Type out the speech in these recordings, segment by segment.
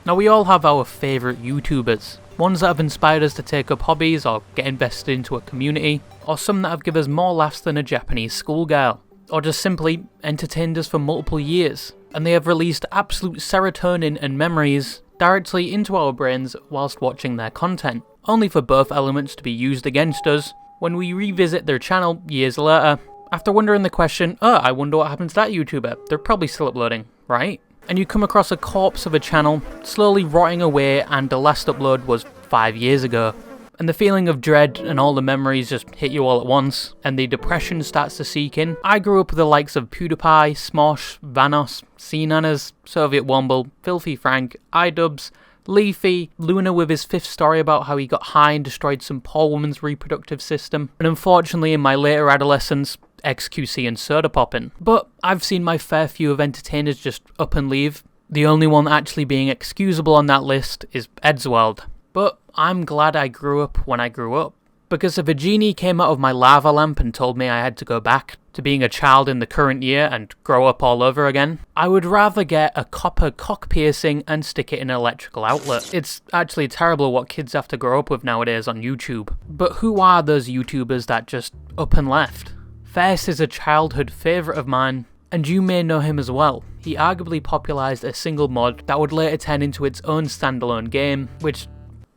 Now we all have our favourite YouTubers, ones that have inspired us to take up hobbies or get invested into a community, or some that have given us more laughs than a Japanese schoolgirl, or just simply entertained us for multiple years, and they have released absolute serotonin and memories directly into our brains whilst watching their content, only for both elements to be used against us when we revisit their channel years later, after wondering the question, oh, I wonder what happened to that YouTuber, they're probably still uploading, right? And you come across a corpse of a channel slowly rotting away, and the last upload was 5 years ago. And the feeling of dread and all the memories just hit you all at once, and the depression starts to seek in. I grew up with the likes of PewDiePie, Smosh, Vanoss, CNanas, Soviet Womble, Filthyfrank, iDubbbz, Leafy, Luna with his 5th story about how he got high and destroyed some poor woman's reproductive system, and unfortunately in my later adolescence, XQC and soda popping. But I've seen my fair few of entertainers just up and leave. The only one actually being excusable on that list is Eddsworld. But I'm glad I grew up when I grew up, because if a genie came out of my lava lamp and told me I had to go back to being a child in the current year and grow up all over again, I would rather get a copper cock piercing and stick it in an electrical outlet. It's actually terrible what kids have to grow up with nowadays on YouTube. But who are those YouTubers that just up and left? First is a childhood favourite of mine, and you may know him as well. He arguably popularised a single mod that would later turn into its own standalone game, which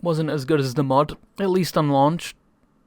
wasn't as good as the mod, at least on launch,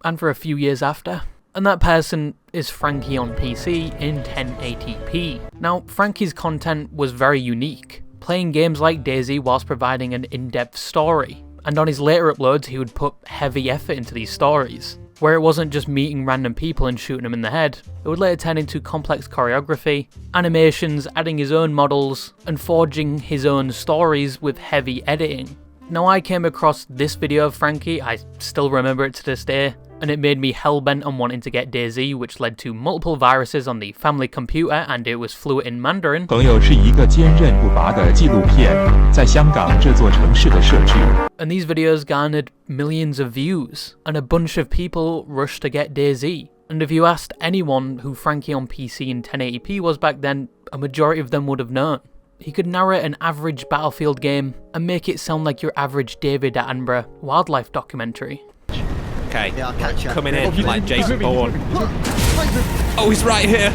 and for a few years after. And that person is Frankie on PC in 1080p. Now, Frankie's content was very unique, playing games like Dayz whilst providing an in-depth story, and on his later uploads he would put heavy effort into these stories, where it wasn't just meeting random people and shooting them in the head. It would later turn into complex choreography, animations, adding his own models, and forging his own stories with heavy editing. Now I came across this video of Frankie, I still remember it to this day, and it made me hellbent on wanting to get Dayz, which led to multiple viruses on the family computer, and it was fluent in Mandarin. 朋友是一个坚韧不拔的纪录片，在香港这座城市的设置。 And these videos garnered millions of views, and a bunch of people rushed to get Dayz. And if you asked anyone who Frankie on PC in 1080p was back then, a majority of them would have known. He could narrate an average Battlefield game and make it sound like your average David Attenborough wildlife documentary. Okay, coming in like Jason Bourne. Oh, he's right here.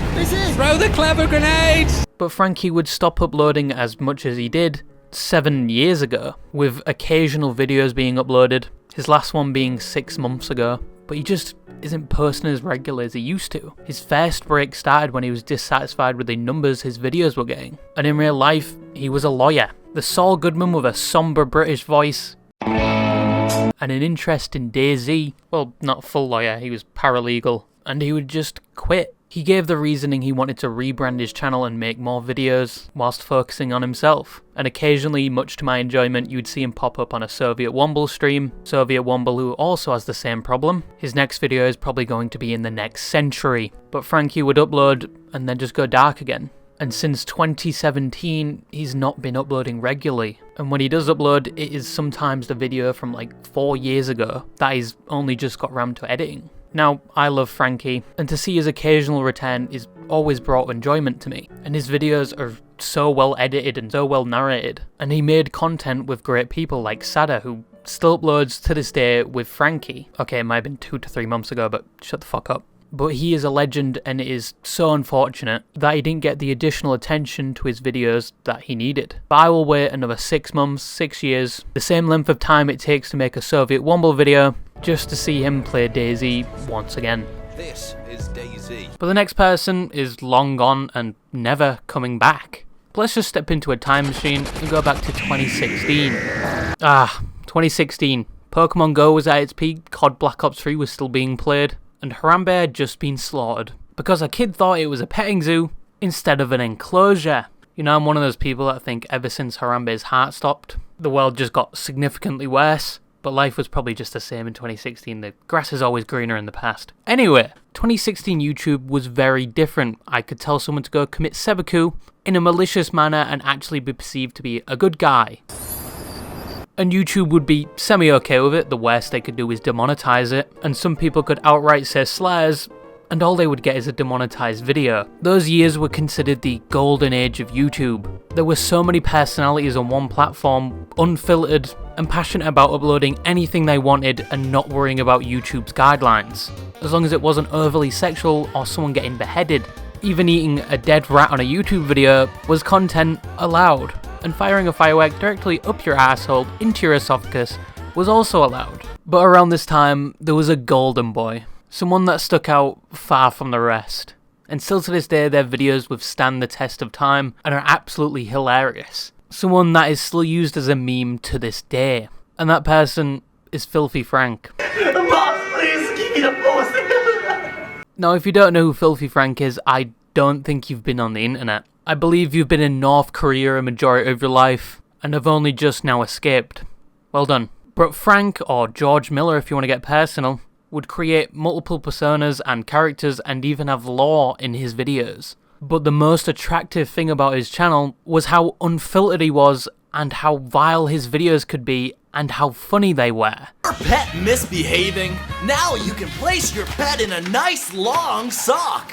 Throw the clever grenades! But Frankie would stop uploading as much as he did 7 years ago, with occasional videos being uploaded, his last one being 6 months ago. But he just isn't posting as regular as he used to. His first break started when he was dissatisfied with the numbers his videos were getting. And in real life, he was a lawyer. The Saul Goodman with a somber British voice and an interest in Dayz. Well, not full lawyer, he was paralegal. And he would just quit. He gave the reasoning he wanted to rebrand his channel and make more videos, whilst focusing on himself. And occasionally, much to my enjoyment, you'd see him pop up on a Soviet Womble stream. Soviet Womble who also has the same problem. His next video is probably going to be in the next century. But Frankie would upload and then just go dark again. And since 2017, he's not been uploading regularly. And when he does upload, it is sometimes the video from like 4 years ago that he's only just got round to editing. Now, I love Frankie, and to see his occasional return is always brought enjoyment to me, and his videos are so well edited and so well narrated, and he made content with great people like Sada, who still uploads to this day with Frankie. Okay, it might have been 2 to 3 months ago, but shut the fuck up. But he is a legend, and it is so unfortunate that he didn't get the additional attention to his videos that he needed. But I will wait another 6 months, 6 years, the same length of time it takes to make a Soviet Womble video, just to see him play Dayz once again. This is Dayz. But the next person is long gone and never coming back. But let's just step into a time machine and go back to 2016. 2016. Pokemon Go was at its peak, COD Black Ops 3 was still being played, and Harambe had just been slaughtered because a kid thought it was a petting zoo instead of an enclosure. You know, I'm one of those people that think ever since Harambe's heart stopped, the world just got significantly worse. But life was probably just the same in 2016. The grass is always greener in the past. Anyway, 2016 YouTube was very different. I could tell someone to go commit seppuku in a malicious manner and actually be perceived to be a good guy. And YouTube would be semi-okay with it. The worst they could do is demonetize it. And some people could outright say slurs and all they would get is a demonetized video. Those years were considered the golden age of YouTube. There were so many personalities on one platform, unfiltered, and passionate about uploading anything they wanted and not worrying about YouTube's guidelines, as long as it wasn't overly sexual or someone getting beheaded. Even eating a dead rat on a YouTube video was content allowed, and firing a firework directly up your asshole into your esophagus was also allowed. But around this time, there was a golden boy, someone that stuck out far from the rest, and still to this day their videos withstand the test of time and are absolutely hilarious. Someone that is still used as a meme to this day, and that person is Filthyfrank. Boss, please give me the post. Now, if you don't know who Filthyfrank is, I don't think you've been on the internet. I believe you've been in North Korea a majority of your life, and have only just now escaped. Well done. But Frank, or George Miller if you want to get personal, would create multiple personas and characters and even have lore in his videos. But the most attractive thing about his channel was how unfiltered he was, and how vile his videos could be, and how funny they were. Your pet misbehaving? Now you can place your pet in a nice long sock.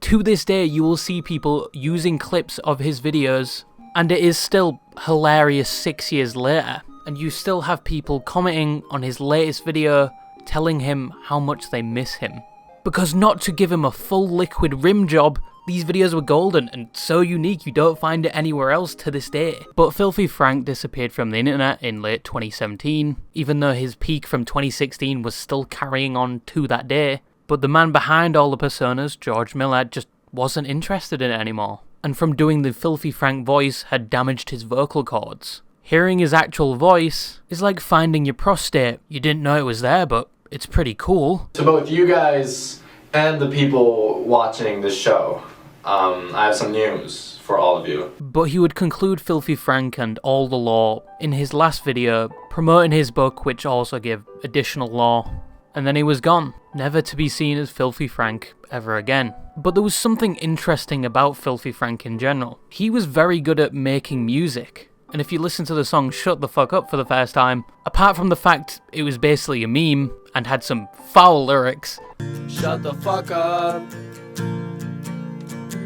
To this day, you will see people using clips of his videos, and it is still hilarious 6 years later, and you still have people commenting on his latest video telling him how much they miss him. Because not to give him a full liquid rim job, these videos were golden and so unique you don't find it anywhere else to this day. But Filthyfrank disappeared from the internet in late 2017, even though his peak from 2016 was still carrying on to that day. But the man behind all the personas, George Miller, just wasn't interested in it anymore, and from doing the Filthyfrank voice had damaged his vocal cords. Hearing his actual voice is like finding your prostate. You didn't know it was there, but it's pretty cool. To both you guys and the people watching the show, I have some news for all of you. But he would conclude Filthyfrank and all the lore in his last video, promoting his book, which also gave additional lore. And then he was gone, never to be seen as Filthyfrank ever again. But there was something interesting about Filthyfrank in general. He was very good at making music. And if you listen to the song Shut the Fuck Up for the first time, apart from the fact it was basically a meme and had some foul lyrics. Shut the fuck up.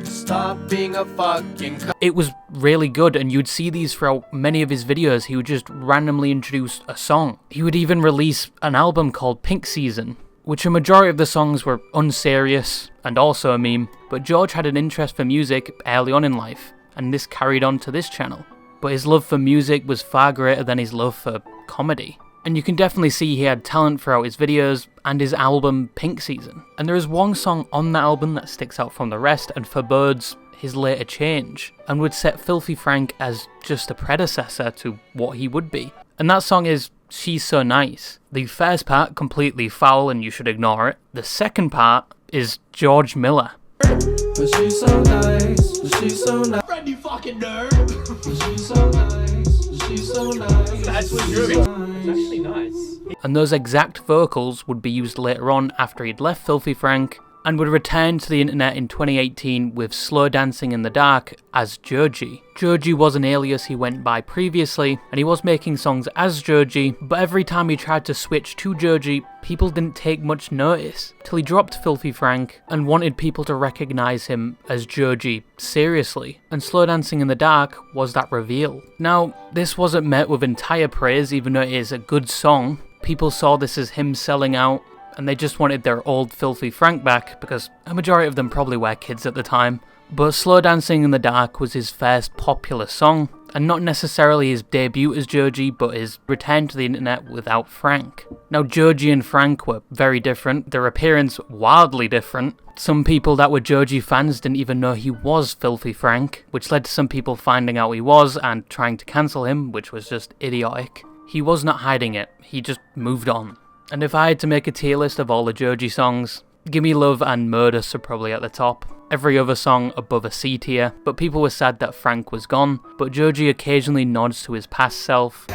Stop being a fucking it was really good, and you'd see these throughout many of his videos. He would just randomly introduce a song. He would even release an album called Pink Season, which a majority of the songs were unserious and also a meme, but George had an interest for music early on in life, and this carried on to this channel. But his love for music was far greater than his love for comedy. And you can definitely see he had talent throughout his videos and his album Pink Season. And there is one song on that album that sticks out from the rest and forebodes his later change, and would set Filthyfrank as just a predecessor to what he would be. And that song is She's So Nice. The first part, completely foul and you should ignore it. The second part is George Miller. But she's so nice, but she's so nice. Friendly fucking nerd. But she's so nice, but she's so nice. It's actually nice. And those exact vocals would be used later on after he'd left Filthyfrank, and would return to the internet in 2018 with Slow Dancing in the Dark as Joji. Joji was an alias he went by previously, and he was making songs as Joji, but every time he tried to switch to Joji, people didn't take much notice, till he dropped Filthyfrank and wanted people to recognise him as Joji seriously, and Slow Dancing in the Dark was that reveal. Now, this wasn't met with entire praise, even though it is a good song. People saw this as him selling out, and they just wanted their old Filthyfrank back, because a majority of them probably were kids at the time. But Slow Dancing in the Dark was his first popular song, and not necessarily his debut as Joji, but his return to the internet without Frank. Now, Joji and Frank were very different, their appearance wildly different. Some people that were Joji fans didn't even know he was Filthyfrank, which led to some people finding out he was and trying to cancel him, which was just idiotic. He was not hiding it, he just moved on. And if I had to make a tier list of all the Joji songs, Gimme Love and Modus are probably at the top. Every other song above a C tier, but people were sad that Frank was gone, but Joji occasionally nods to his past self.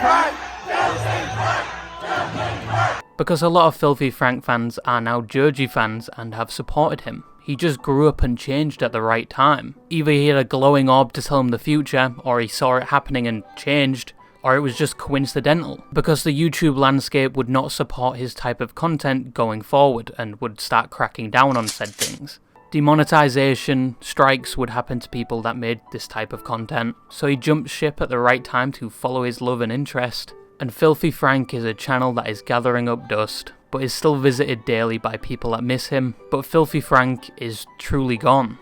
Because a lot of Filthyfrank fans are now Joji fans and have supported him. He just grew up and changed at the right time. Either he had a glowing orb to tell him the future, or he saw it happening and changed. or it was just coincidental, because the YouTube landscape would not support his type of content going forward and would start cracking down on said things. Demonetization, strikes would happen to people that made this type of content, so he jumped ship at the right time to follow his love and interest. And Filthyfrank is a channel that is gathering up dust, but is still visited daily by people that miss him, but Filthyfrank is truly gone.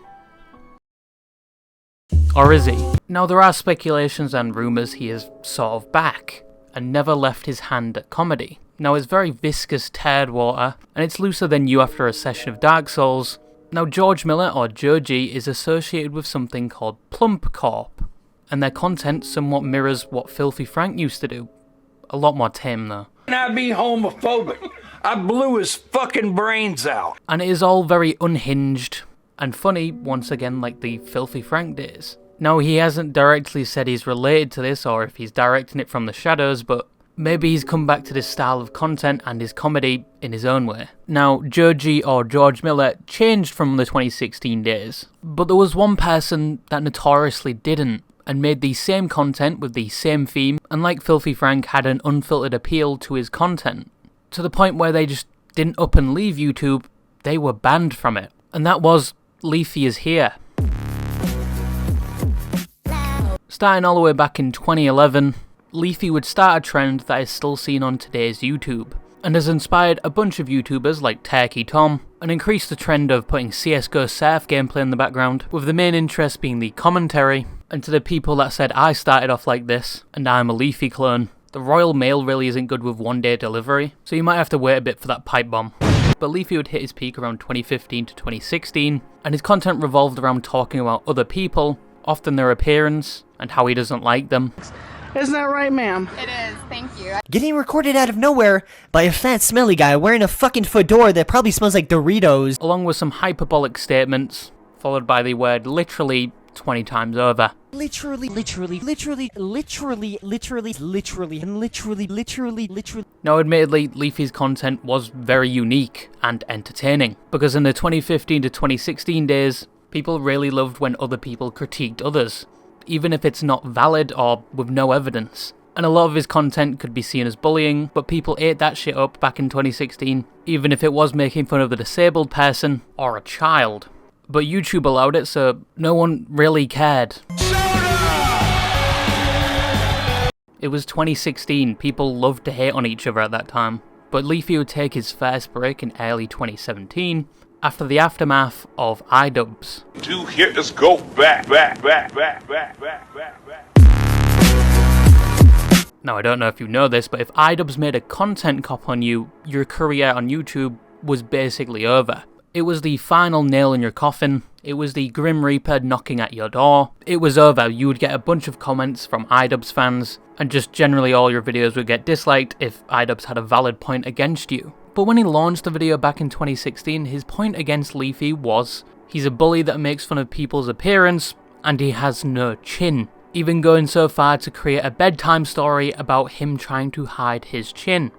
Or is he? Now there are speculations and rumours he is sort of back, and never left his hand at comedy. Now it's very viscous turd water, and it's looser than you after a session of Dark Souls. Now George Miller or Joji is associated with something called Plump Corp, and their content somewhat mirrors what Filthyfrank used to do. A lot more tame though. I be homophobic. I blew his fucking brains out. And it is all very unhinged and funny, once again, like the Filthyfrank days. Now he hasn't directly said he's related to this or if he's directing it from the shadows, but maybe he's come back to this style of content and his comedy in his own way. Now Joji or George Miller changed from the 2016 days, but there was one person that notoriously didn't, and made the same content with the same theme, and like Filthyfrank had an unfiltered appeal to his content, to the point where they just didn't up and leave YouTube, they were banned from it. And that was leafyishere. Starting all the way back in 2011, Leafy would start a trend that is still seen on today's YouTube, and has inspired a bunch of YouTubers like Turkey Tom, and increased the trend of putting CSGO surf gameplay in the background, with the main interest being the commentary. And to the people that said I started off like this, and I'm a Leafy clone, the Royal Mail really isn't good with one-day delivery, so you might have to wait a bit for that pipe bomb. But Leafy would hit his peak around 2015 to 2016, and his content revolved around talking about other people, often their appearance, and how he doesn't like them. Isn't that right, ma'am? It is, thank you. Getting recorded out of nowhere by a fat smelly guy wearing a fucking fedora that probably smells like Doritos. Along with some hyperbolic statements, followed by the word literally 20 times over. Literally. Now admittedly, Leafy's content was very unique and entertaining, because in the 2015 to 2016 days, people really loved when other people critiqued others, even if it's not valid or with no evidence. And a lot of his content could be seen as bullying, but people ate that shit up back in 2016, even if it was making fun of a disabled person or a child. But YouTube allowed it, so no one really cared. It was 2016, people loved to hate on each other at that time. But Leafy would take his first break in early 2017, after the aftermath of iDubbbz. 2 hitters go back. Now I don't know if you know this, but if iDubbbz made a content cop on you, your career on YouTube was basically over. It was the final nail in your coffin. It was the Grim Reaper knocking at your door. It was over. You would get a bunch of comments from iDubbbz fans, and just generally all your videos would get disliked if iDubbbz had a valid point against you. But when he launched the video back in 2016, his point against Leafy was, he's a bully that makes fun of people's appearance, and he has no chin. Even going so far to create a bedtime story about him trying to hide his chin.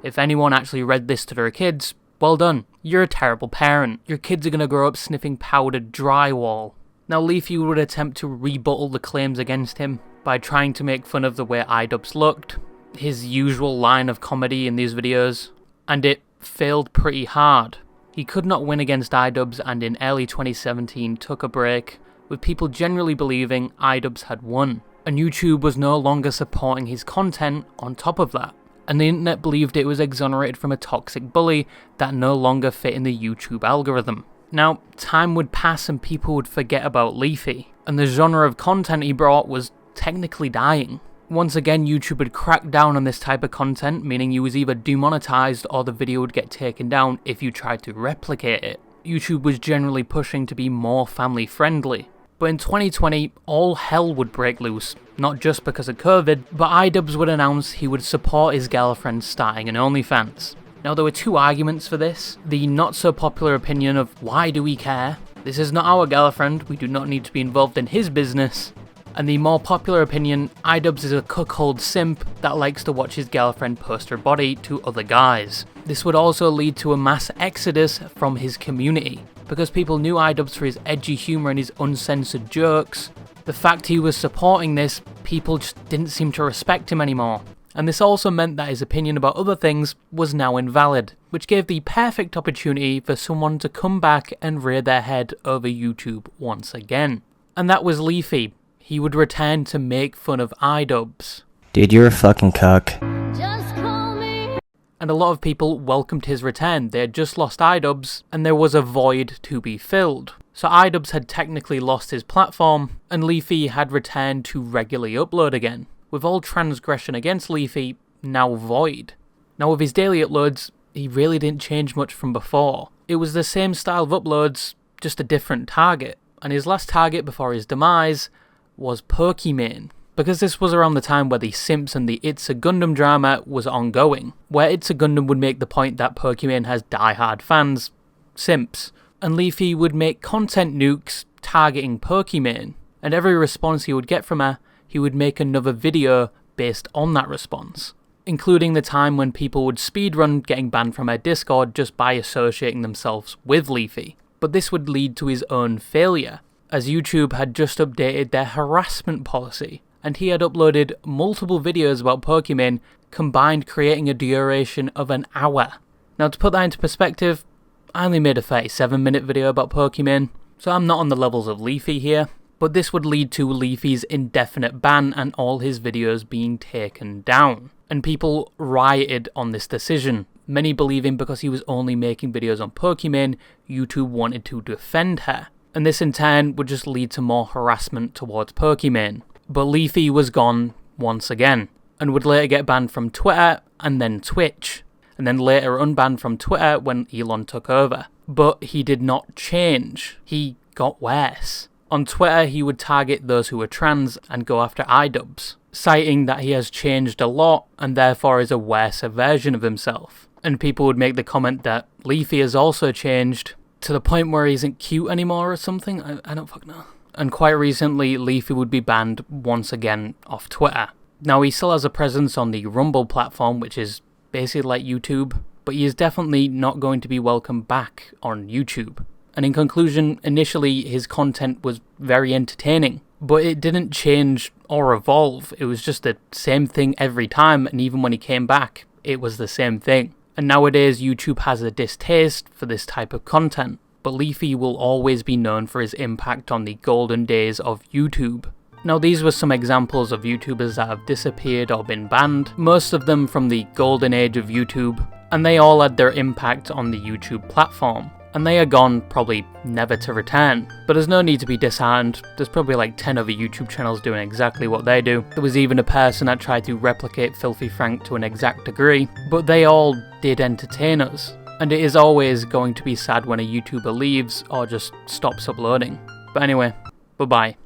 If anyone actually read this to their kids, well done. You're a terrible parent. Your kids are going to grow up sniffing powdered drywall. Now Leafy would attempt to rebuttal the claims against him by trying to make fun of the way iDubbbz looked, his usual line of comedy in these videos, and it failed pretty hard. He could not win against iDubbbz, and in early 2017 took a break, with people generally believing iDubbbz had won, and YouTube was no longer supporting his content on top of that. And the internet believed it was exonerated from a toxic bully that no longer fit in the YouTube algorithm. Now, time would pass and people would forget about Leafy, and the genre of content he brought was technically dying. Once again, YouTube would crack down on this type of content, meaning you was either demonetized or the video would get taken down if you tried to replicate it. YouTube was generally pushing to be more family friendly. But in 2020, all hell would break loose, not just because of COVID, but iDubbbz would announce he would support his girlfriend starting an OnlyFans. Now there were two arguments for this. The not so popular opinion of why do we care? This is not our girlfriend, we do not need to be involved in his business. And the more popular opinion, iDubbbz is a cuckold simp that likes to watch his girlfriend post her body to other guys. This would also lead to a mass exodus from his community, because people knew iDubbbz for his edgy humour and his uncensored jokes. The fact he was supporting this people just didn't seem to respect him anymore. And this also meant that his opinion about other things was now invalid, which gave the perfect opportunity for someone to come back and rear their head over YouTube once again. And that was Leafy. He would return to make fun of iDubbbz. Dude, you're a fucking cuck. And a lot of people welcomed his return. They had just lost iDubbbz, and there was a void to be filled. So iDubbbz had technically lost his platform, and Leafy had returned to regularly upload again, with all transgression against Leafy now void. Now with his daily uploads, he really didn't change much from before. It was the same style of uploads, just a different target. And his last target before his demise was Pokimane. Because this was around the time where the Simps and the It's a Gundam drama was ongoing, where It's a Gundam would make the point that Pokimane has die-hard fans, Simps, and Leafy would make content nukes targeting Pokimane, and every response he would get from her, he would make another video based on that response, including the time when people would speedrun getting banned from her Discord just by associating themselves with Leafy. But this would lead to his own failure, as YouTube had just updated their harassment policy, and he had uploaded multiple videos about Pokimane, combined creating a duration of an hour. Now to put that into perspective, I only made a 37-minute video about Pokimane, so I'm not on the levels of Leafy here, but this would lead to Leafy's indefinite ban and all his videos being taken down. And people rioted on this decision, many believing because he was only making videos on Pokimane, YouTube wanted to defend her. And this in turn would just lead to more harassment towards Pokimane. But Leafy was gone once again, and would later get banned from Twitter and then Twitch, and then later unbanned from Twitter when Elon took over. But he did not change, he got worse. On Twitter he would target those who were trans and go after iDubbbz, citing that he has changed a lot and therefore is a worse version of himself. And people would make the comment that Leafy has also changed to the point where he isn't cute anymore or something, I don't fucking know. And quite recently, Leafy would be banned once again off Twitter. Now, he still has a presence on the Rumble platform, which is basically like YouTube, but he is definitely not going to be welcome back on YouTube. And in conclusion, initially his content was very entertaining, but it didn't change or evolve. It was just the same thing every time, and even when he came back, it was the same thing. And nowadays, YouTube has a distaste for this type of content. But Leafy will always be known for his impact on the golden days of YouTube. Now these were some examples of YouTubers that have disappeared or been banned, most of them from the golden age of YouTube, and they all had their impact on the YouTube platform. And they are gone, probably never to return. But there's no need to be disheartened, there's probably like 10 other YouTube channels doing exactly what they do. There was even a person that tried to replicate Filthyfrank to an exact degree, but they all did entertain us. And it is always going to be sad when a YouTuber leaves or just stops uploading. But anyway, bye-bye.